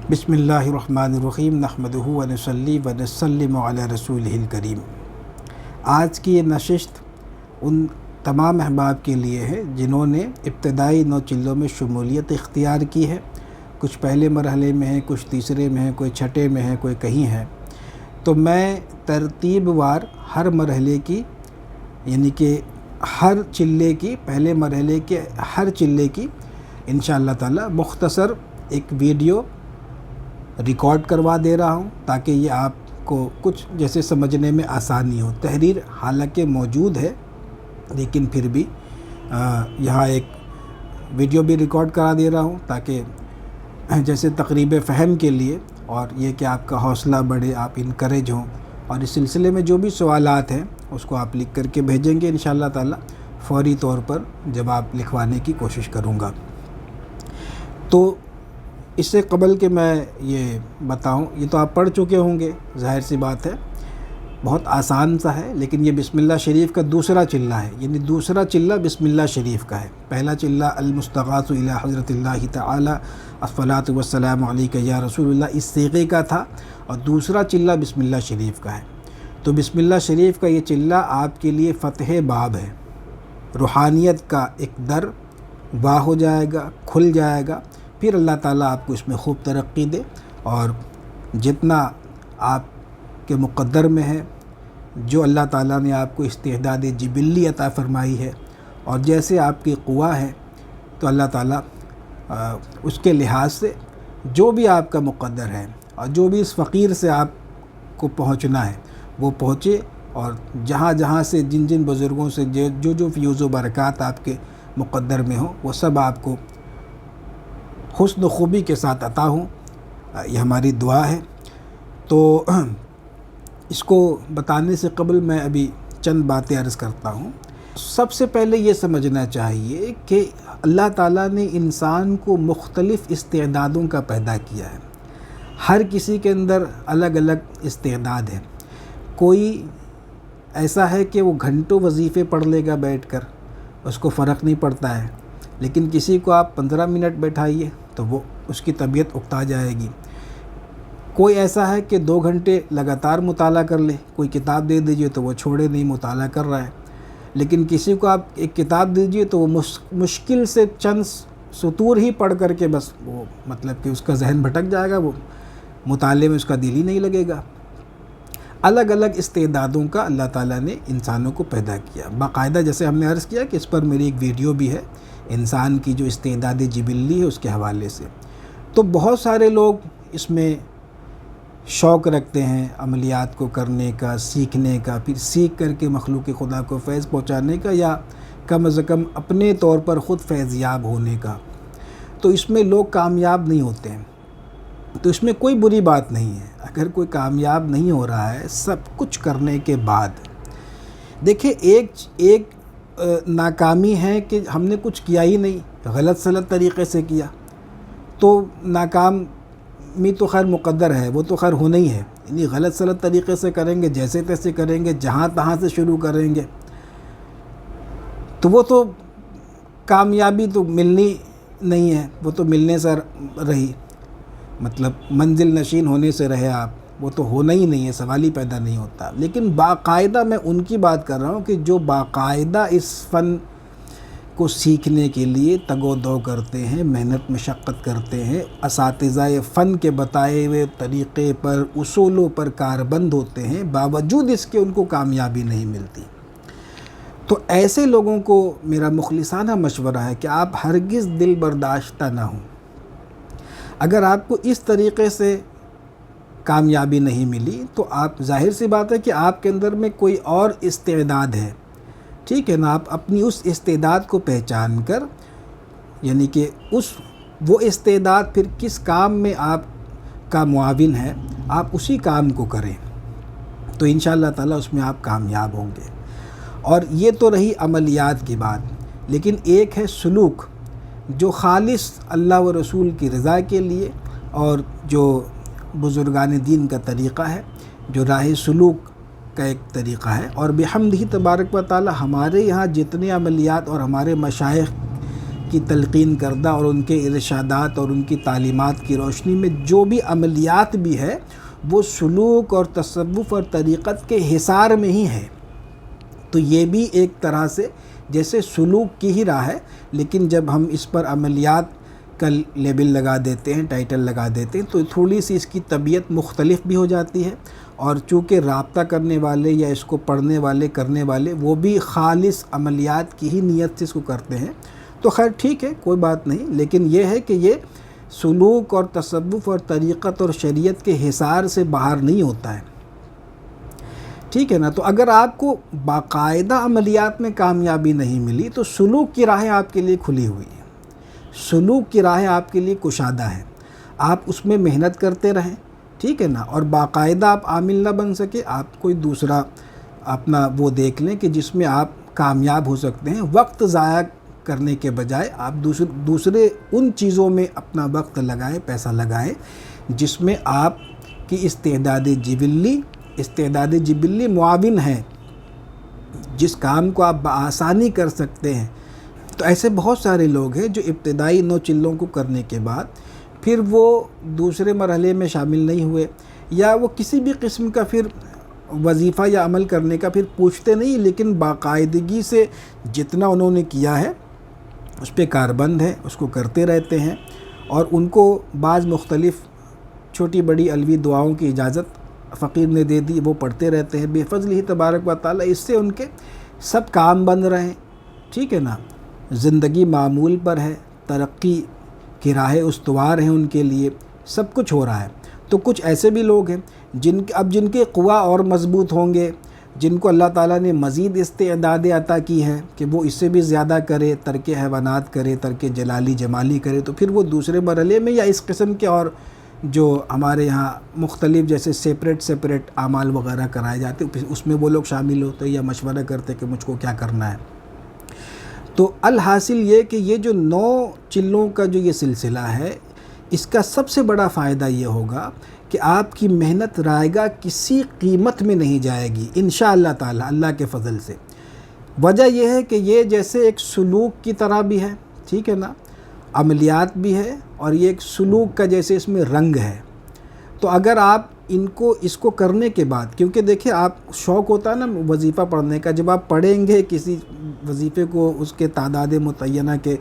بسم اللہ الرحمن الرحیم نحمدہ و نصلی و نسلم علی رسولہ الکریم۔ آج کی یہ نشست ان تمام احباب کے لیے ہے جنہوں نے ابتدائی 9 چلوں میں شمولیت اختیار کی ہے۔ کچھ پہلے مرحلے میں ہیں، کچھ تیسرے میں ہیں، کوئی چھٹے میں ہیں، کوئی کہیں ہے۔ تو میں ترتیب وار ہر مرحلے کی یعنی کہ ہر چلے کی پہلے مرحلے کے ہر چلے کی انشاءاللہ تعالی مختصر ایک ویڈیو ریکارڈ کروا دے رہا ہوں تاکہ یہ آپ کو کچھ جیسے سمجھنے میں آسانی ہو۔ تحریر حالانکہ موجود ہے لیکن پھر بھی یہاں ایک ویڈیو بھی ریکارڈ کرا دے رہا ہوں تاکہ جیسے تقریب فہم کے لیے اور یہ کہ آپ کا حوصلہ بڑھے، آپ انکریج ہوں، اور اس سلسلے میں جو بھی سوالات ہیں اس کو آپ لکھ کر کے بھیجیں گے انشاءاللہ تعالی، فوری طور پر جواب لکھوانے کی کوشش کروں گا۔ تو اس سے قبل کہ میں یہ بتاؤں، یہ تو آپ پڑھ چکے ہوں گے، ظاہر سی بات ہے، بہت آسان سا ہے، لیکن یہ بسم اللہ شریف کا دوسرا چلہ ہے، یعنی دوسرا چلہ بسم اللہ شریف کا ہے۔ پہلا چلہ المستغاث الی حضرت اللہ تعالی الصلاۃ والسلام علیک یا رسول اللہ اس صیغے کا تھا، اور دوسرا چلہ بسم اللہ شریف کا ہے۔ تو بسم اللہ شریف کا یہ چلہ آپ کے لیے فتح باب ہے، روحانیت کا ایک در واہ ہو جائے گا، کھل جائے گا، پھر اللہ تعالیٰ آپ کو اس میں خوب ترقی دے، اور جتنا آپ کے مقدر میں ہے، جو اللہ تعالیٰ نے آپ کو استعداد جبلی عطا فرمائی ہے اور جیسے آپ کی قوہ ہے، تو اللہ تعالیٰ اس کے لحاظ سے جو بھی آپ کا مقدر ہے اور جو بھی اس فقیر سے آپ کو پہنچنا ہے وہ پہنچے، اور جہاں جہاں سے جن جن بزرگوں سے جو فیوز و برکات آپ کے مقدر میں ہوں وہ سب آپ کو حسن و خوبی کے ساتھ عطا ہوں، یہ ہماری دعا ہے۔ تو اس کو بتانے سے قبل میں ابھی چند باتیں عرض کرتا ہوں۔ سب سے پہلے یہ سمجھنا چاہیے کہ اللہ تعالیٰ نے انسان کو مختلف استعدادوں کا پیدا کیا ہے، ہر کسی کے اندر الگ الگ استعداد ہے۔ کوئی ایسا ہے کہ وہ گھنٹوں وظیفے پڑھ لے گا بیٹھ کر، اس کو فرق نہیں پڑتا ہے، لیکن کسی کو آپ 15 منٹ بیٹھائیے تو وہ اس کی طبیعت اکتا جائے گی۔ کوئی ایسا ہے کہ 2 گھنٹے لگاتار مطالعہ کر لے، کوئی کتاب دے دیجئے تو وہ چھوڑے نہیں، مطالعہ کر رہا ہے، لیکن کسی کو آپ ایک کتاب دیجئے تو وہ مشکل سے چند سطور ہی پڑھ کر کے بس وہ مطلب کہ اس کا ذہن بھٹک جائے گا، وہ مطالعے میں اس کا دل ہی نہیں لگے گا۔ الگ الگ استعدادوں کا اللہ تعالیٰ نے انسانوں کو پیدا کیا، باقاعدہ جیسے ہم نے عرض کیا کہ اس پر میری ایک ویڈیو بھی ہے انسان کی جو استعداد جبلی ہے اس کے حوالے سے۔ تو بہت سارے لوگ اس میں شوق رکھتے ہیں عملیات کو کرنے کا، سیکھنے کا، پھر سیکھ کر کے مخلوق خدا کو فیض پہنچانے کا، یا کم از کم اپنے طور پر خود فیض یاب ہونے کا۔ تو اس میں لوگ کامیاب نہیں ہوتے ہیں، تو اس میں کوئی بری بات نہیں ہے اگر کوئی کامیاب نہیں ہو رہا ہے سب کچھ کرنے کے بعد۔ دیکھیں ایک ناکامی ہے کہ ہم نے کچھ کیا ہی نہیں، غلط سلط طریقے سے کیا، تو ناکامی تو خیر مقدر ہے، وہ تو خیر ہونا ہی ہے، یعنی غلط سلط طریقے سے کریں گے، جیسے تیسے کریں گے، جہاں تہاں سے شروع کریں گے تو وہ تو کامیابی تو ملنی نہیں ہے، وہ تو ملنے سے رہی، مطلب منزل نشین ہونے سے رہے آپ، وہ تو ہونا ہی نہیں ہے، سوال ہی پیدا نہیں ہوتا۔ لیکن باقاعدہ میں ان کی بات کر رہا ہوں کہ جو باقاعدہ اس فن کو سیکھنے کے لیے تگ و دو کرتے ہیں، محنت مشقت کرتے ہیں، اساتذہ فن کے بتائے ہوئے طریقے پر، اصولوں پر کاربند ہوتے ہیں، باوجود اس کے ان کو کامیابی نہیں ملتی۔ تو ایسے لوگوں کو میرا مخلصانہ مشورہ ہے کہ آپ ہرگز دل برداشتہ نہ ہوں۔ اگر آپ کو اس طریقے سے کامیابی نہیں ملی تو آپ ظاہر سی بات ہے کہ آپ کے اندر میں کوئی اور استعداد ہے، ٹھیک ہے نا؟ آپ اپنی اس استعداد کو پہچان کر، یعنی کہ وہ استعداد پھر کس کام میں آپ کا معاون ہے، آپ اسی کام کو کریں تو انشاءاللہ تعالیٰ اس میں آپ کامیاب ہوں گے۔ اور یہ تو رہی عملیات کی بات، لیکن ایک ہے سلوک جو خالص اللہ و رسول کی رضا کے لیے، اور جو بزرگان دین کا طریقہ ہے، جو راہ سلوک کا ایک طریقہ ہے۔ اور بحمدہ تبارک و تعالی ہمارے یہاں جتنے عملیات اور ہمارے مشائخ کی تلقین کردہ اور ان کے ارشادات اور ان کی تعلیمات کی روشنی میں جو بھی عملیات بھی ہے وہ سلوک اور تصوف اور طریقت کے حصار میں ہی ہے۔ تو یہ بھی ایک طرح سے جیسے سلوک کی ہی راہ ہے، لیکن جب ہم اس پر عملیات کا لیبل لگا دیتے ہیں، ٹائٹل لگا دیتے ہیں، تو تھوڑی سی اس کی طبیعت مختلف بھی ہو جاتی ہے، اور چونکہ رابطہ کرنے والے یا اس کو پڑھنے والے کرنے والے وہ بھی خالص عملیات کی ہی نیت سے اس کو کرتے ہیں، تو خیر ٹھیک ہے، کوئی بات نہیں، لیکن یہ ہے کہ یہ سلوک اور تصوف اور طریقت اور شریعت کے حصار سے باہر نہیں ہوتا ہے، ٹھیک ہے نا۔ تو اگر آپ کو باقاعدہ عملیات میں کامیابی نہیں ملی تو سلوک کی راہیں آپ کے لیے کھلی ہوئی ہیں، سلوک کی راہیں آپ کے لیے کشادہ ہیں، آپ اس میں محنت کرتے رہیں، ٹھیک ہے نا، اور باقاعدہ آپ عامل نہ بن سکے، آپ کوئی دوسرا اپنا وہ دیکھ لیں کہ جس میں آپ کامیاب ہو سکتے ہیں۔ وقت ضائع کرنے کے بجائے آپ دوسرے ان چیزوں میں اپنا وقت لگائیں، پیسہ لگائیں جس میں آپ کی استعداد جبلی معاون ہے، جس کام کو آپ بآسانی کر سکتے ہیں۔ تو ایسے بہت سارے لوگ ہیں جو ابتدائی 9 چلوں کو کرنے کے بعد پھر وہ دوسرے مرحلے میں شامل نہیں ہوئے، یا وہ کسی بھی قسم کا پھر وظیفہ یا عمل کرنے کا پھر پوچھتے نہیں، لیکن باقاعدگی سے جتنا انہوں نے کیا ہے اس پہ کاربند ہے، اس کو کرتے رہتے ہیں، اور ان کو بعض مختلف چھوٹی بڑی علوی دعاؤں کی اجازت فقیر نے دے دی، وہ پڑھتے رہتے ہیں بے فضل ہی تبارک و تعالی، اس سے ان کے سب کام بند رہے ہیں، ٹھیک ہے نا، زندگی معمول پر ہے، ترقی کی راہیں استوار ہیں ان کے لیے، سب کچھ ہو رہا ہے۔ تو کچھ ایسے بھی لوگ ہیں جن کے قوا اور مضبوط ہوں گے، جن کو اللہ تعالیٰ نے مزید استعداد عطا کی ہے کہ وہ اس سے بھی زیادہ کرے، ترک حیوانات کرے، ترک جلالی جمالی کرے، تو پھر وہ دوسرے مرحلے میں یا اس قسم کے اور جو ہمارے یہاں مختلف جیسے سیپریٹ اعمال وغیرہ کرائے جاتے ہیں اس میں وہ لوگ شامل ہوتے ہیں یا مشورہ کرتے کہ مجھ کو کیا کرنا ہے۔ تو الحاصل یہ کہ یہ جو 9 چلوں کا جو یہ سلسلہ ہے، اس کا سب سے بڑا فائدہ یہ ہوگا کہ آپ کی محنت رائگاں کسی قیمت میں نہیں جائے گی انشاءاللہ تعالی، اللہ کے فضل سے۔ وجہ یہ ہے کہ یہ جیسے ایک سلوک کی طرح بھی ہے، ٹھیک ہے نا، عملیات بھی ہے، اور یہ ایک سلوک کا جیسے اس میں رنگ ہے۔ تو اگر آپ اس کو کرنے کے بعد، کیونکہ دیکھیں آپ شوق ہوتا ہے نا وظیفہ پڑھنے کا، جب آپ پڑھیں گے کسی وظیفے کو اس کے تعداد متعینہ کے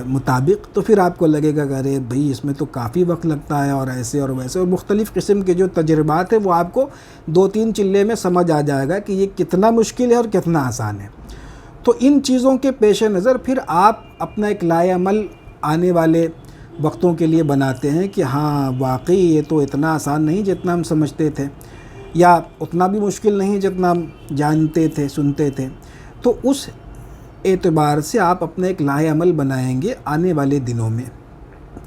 مطابق، تو پھر آپ کو لگے گا کہ ارے بھئی اس میں تو کافی وقت لگتا ہے، اور ایسے اور ویسے، اور مختلف قسم کے جو تجربات ہیں وہ آپ کو 2-3 چلے میں سمجھ آ جائے گا کہ یہ کتنا مشکل ہے اور کتنا آسان ہے۔ تو ان چیزوں کے پیش نظر پھر آپ اپنا ایک لائے عمل آنے والے وقتوں کے لیے بناتے ہیں کہ ہاں واقعی یہ تو اتنا آسان نہیں جتنا ہم سمجھتے تھے، یا اتنا بھی مشکل نہیں جتنا ہم جانتے تھے، سنتے تھے۔ تو اس اعتبار سے آپ اپنا ایک لائے عمل بنائیں گے آنے والے دنوں میں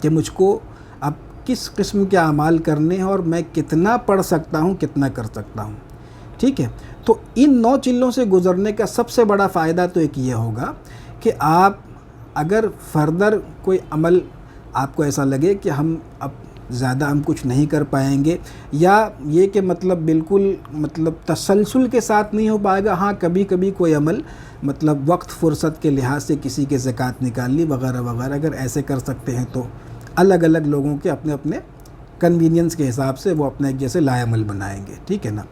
کہ مجھ کو اب کس قسم کے اعمال کرنے ہیں اور میں کتنا پڑھ سکتا ہوں، کتنا کر سکتا ہوں، ٹھیک ہے۔ تو ان 9 چلوں سے گزرنے کا سب سے بڑا فائدہ تو ایک یہ ہوگا کہ آپ اگر فردر کوئی عمل آپ کو ایسا لگے کہ اب زیادہ ہم کچھ نہیں کر پائیں گے، یا یہ کہ بالکل تسلسل کے ساتھ نہیں ہو پائے گا، ہاں کبھی کبھی کوئی عمل وقت فرصت کے لحاظ سے کسی کے زکوٰۃ نکال لی وغیرہ وغیرہ، اگر ایسے کر سکتے ہیں تو الگ الگ لوگوں کے اپنے اپنے کنوینئنس کے حساب سے وہ اپنا ایک جیسے لائے عمل بنائیں گے، ٹھیک ہے نا۔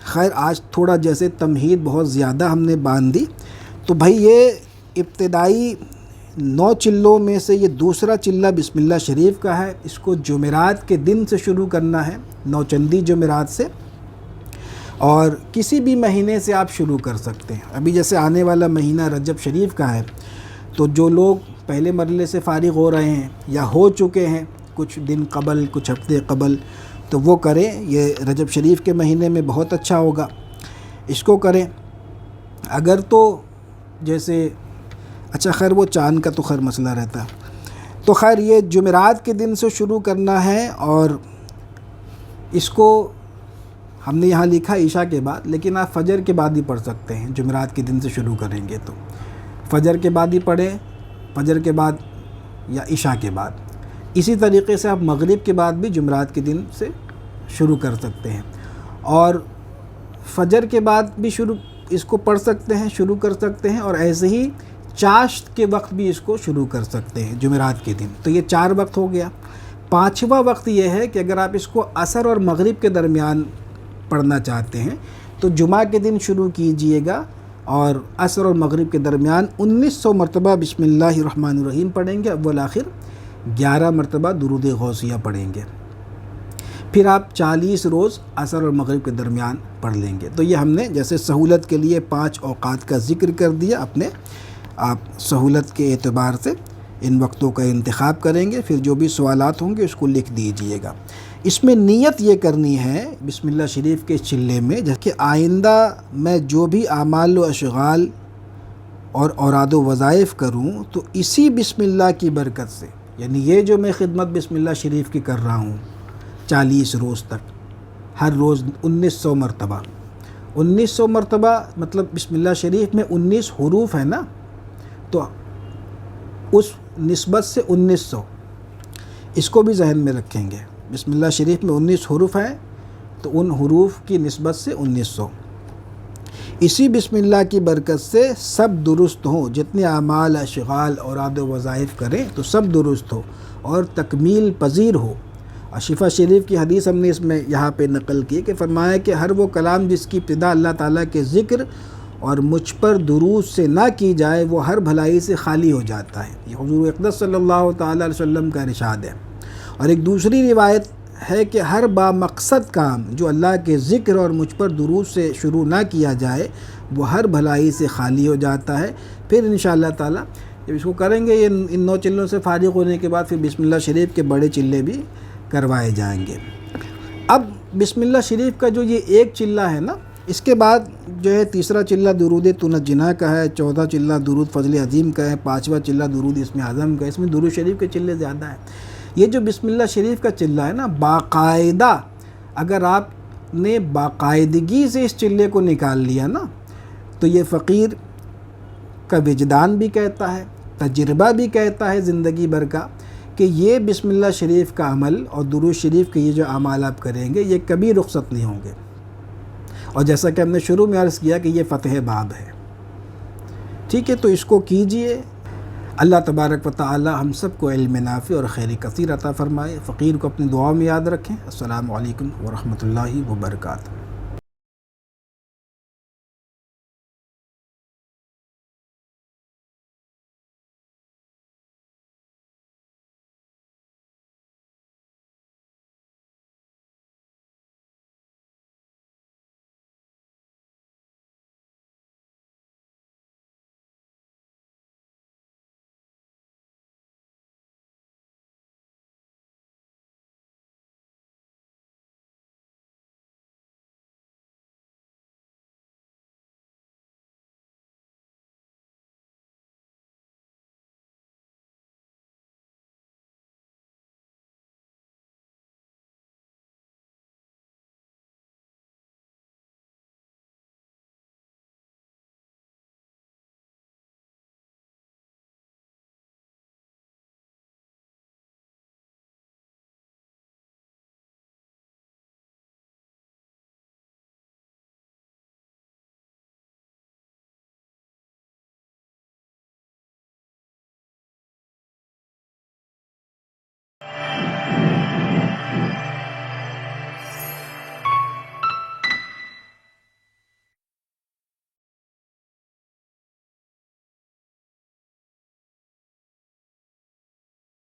خیر آج تھوڑا جیسے تمہید بہت زیادہ ہم نے باندھ دی، تو بھائی یہ ابتدائی 9 چلوں میں سے یہ دوسرا چلہ بسم اللہ شریف کا ہے، اس کو جمعرات کے دن سے شروع کرنا ہے، 9 چندی جمعرات سے، اور کسی بھی مہینے سے آپ شروع کر سکتے ہیں۔ ابھی جیسے آنے والا مہینہ رجب شریف کا ہے، تو جو لوگ پہلے مرحلے سے فارغ ہو رہے ہیں یا ہو چکے ہیں کچھ دن قبل، کچھ ہفتے قبل، تو وہ کریں، یہ رجب شریف کے مہینے میں بہت اچھا ہوگا، اس کو کریں۔ اگر تو جیسے اچھا خیر وہ چاند کا تو خیر مسئلہ رہتا ہے، تو خیر یہ جمعرات کے دن سے شروع کرنا ہے، اور اس کو ہم نے یہاں لکھا عشاء کے بعد، لیکن آپ فجر کے بعد ہی پڑھ سکتے ہیں۔ جمعرات کے دن سے شروع کریں گے تو فجر کے بعد ہی پڑھیں، فجر کے بعد یا عشاء کے بعد۔ اسی طریقے سے آپ مغرب کے بعد بھی جمعرات کے دن سے شروع کر سکتے ہیں، اور فجر کے بعد بھی اس کو پڑھ سکتے ہیں، شروع کر سکتے ہیں، اور ایسے ہی چاشت کے وقت بھی اس کو شروع کر سکتے ہیں جمعرات کے دن. تو یہ 4 وقت ہو گیا. 5واں وقت یہ ہے کہ اگر آپ اس کو عصر اور مغرب کے درمیان پڑھنا چاہتے ہیں تو جمعہ کے دن شروع کیجئے گا اور عصر اور مغرب کے درمیان 1900 مرتبہ بسم اللہ الرحمن الرحیم پڑھیں گے. اول آخر 11 مرتبہ درود غوثیہ پڑھیں گے. پھر آپ 40 روز عصر اور مغرب کے درمیان پڑھ لیں گے. تو یہ ہم نے جیسے سہولت کے لیے 5 اوقات کا ذکر کر دیا. اپنے آپ سہولت کے اعتبار سے ان وقتوں کا انتخاب کریں گے. پھر جو بھی سوالات ہوں گے اس کو لکھ دیجئے گا. اس میں نیت یہ کرنی ہے بسم اللہ شریف کے چلے میں کہ آئندہ میں جو بھی اعمال و اشغال اور اوراد و وظائف کروں تو اسی بسم اللہ کی برکت سے، یعنی یہ جو میں خدمت بسم اللہ شریف کی کر رہا ہوں 40 روز تک، ہر روز 1900 مرتبہ 1900 مرتبہ مطلب بسم اللہ شریف میں 19 حروف ہیں نا، تو اس نسبت سے 1900 اس کو بھی ذہن میں رکھیں گے. بسم اللہ شریف میں 19 حروف ہیں تو ان حروف کی نسبت سے 1900. اسی بسم اللہ کی برکت سے سب درست ہوں، جتنے اعمال اشغال اوراد و وظائف کریں تو سب درست ہو اور تکمیل پذیر ہو. اور شفا شریف کی حدیث ہم نے اس میں یہاں پہ نقل کی کہ فرمایا کہ ہر وہ کلام جس کی ابتدا اللہ تعالیٰ کے ذکر اور مجھ پر درود سے نہ کی جائے وہ ہر بھلائی سے خالی ہو جاتا ہے. یہ حضور اقدس صلی اللہ تعالیٰ علیہ وسلم کا ارشاد ہے. اور ایک دوسری روایت ہے کہ ہر بامقصد کام جو اللہ کے ذکر اور مجھ پر درود سے شروع نہ کیا جائے وہ ہر بھلائی سے خالی ہو جاتا ہے. پھر انشاءاللہ تعالیٰ جب اس کو کریں گے، یہ ان 9 چلوں سے فارغ ہونے کے بعد پھر بسم اللہ شریف کے بڑے چلے بھی کروائے جائیں گے. اب بسم اللہ شریف کا جو یہ ایک چلہ ہے نا، اس کے بعد جو ہے تیسرا چلہ درود تنجنا کا ہے، 14 چلہ درود فضل عظیم کا ہے، 5واں چلہ درود اسم اعظم کا ہے. اس میں درود شریف کے چلے زیادہ ہیں. یہ جو بسم اللہ شریف کا چلہ ہے نا، باقاعدہ اگر آپ نے باقاعدگی سے اس چلے کو نکال لیا نا تو یہ فقیر کا وجدان بھی کہتا ہے، تجربہ بھی کہتا ہے زندگی بھر کا، کہ یہ بسم اللہ شریف کا عمل اور درود شریف کے یہ جو اعمال آپ کریں گے یہ کبھی رخصت نہیں ہوں گے. اور جیسا کہ ہم نے شروع میں عرض کیا کہ یہ فتح باب ہے. ٹھیک ہے، تو اس کو کیجئے. اللہ تبارک و تعالی ہم سب کو علم نافع اور خیر کثیر عطا فرمائے. فقیر کو اپنی دعاؤں میں یاد رکھیں. السلام علیکم ورحمۃ اللہ وبرکاتہ.